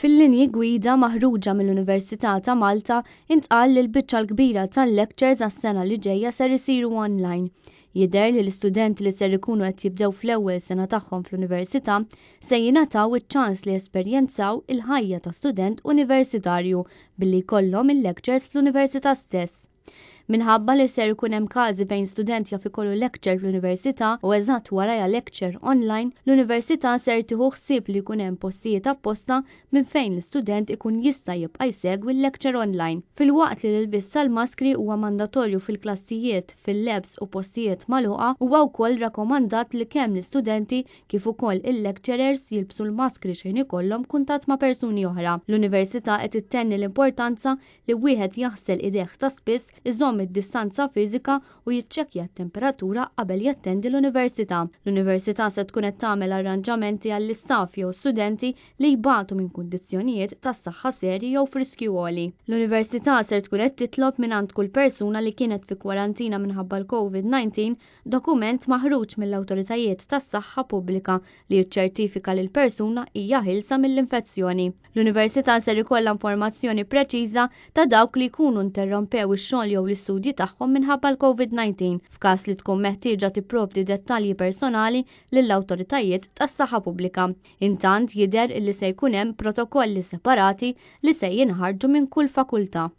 Fil-linji gwida maħruġa mill-Università ta' Malta intqal li l-biċċa l-kbira tal-lectures għas-sena li ġejja ser isiru online. Jidher li l-istudenti li ser ikunu qed jibdew fl-ewwel sena tagħhom fl-università se jingħataw iċ-ċans li jesperjenzaw il-ħajja ta' student universitarju billi jkollhom il-lectures fl-università stess. Minħabba li ser ikun hemm każi fejn student jaf ikollu lecture fl-università u eżatt warajja lecture online, l-università ser tieħu ħsieb li jkun hemm postijiet apposta minn fejn l-istudent ikun jista' jibqa' jsegwi l-lecture online. Filwaqt li l-ilbies tal-maskri huwa mandatorju fil-klassijiet, fil-labs u postijiet magħluqa, huwa wkoll rakkomandat li kemm l-istudenti kif ukoll il-lecturers jilbsu l-maskri xejn ikollhom kuntatt ma' persuni oħra. L-università qed ittenni l-importanza li wieħed jaħsel idejh ta' spiss iżomm id-distanza fiżika u jiċċekkja t-temperatura qabel jattendi l-università. L-università se tkun qed tagħmel arranġamenti għall-istaff jew studenti li jbagħtu minn kundizzjonijiet tas-saħħa serji jew friskju għoli. L-università ser tkun qed titlob mingħand kull persuna li kienet fi kwarantina minħabba l-COVID-19 dokument maħruġ mill-awtoritajiet tas-saħħa pubblika li jiċċertifika li l-persuna hija ħilsa mill-infezzjoni. L-università ser ikollha informazzjoni preċiża ta' dawk li jkunu interrompew ix-xogħol jew l-istudji tagħhom minħabba l-COVID-19 f'każ li tkun meħtieġa tipprovdi dettalji personali lill-awtoritajiet tas-saħħa pubblika. Intant jidher li se jkun hemm protokolli separati li se jinħarġu minn kull fakultà.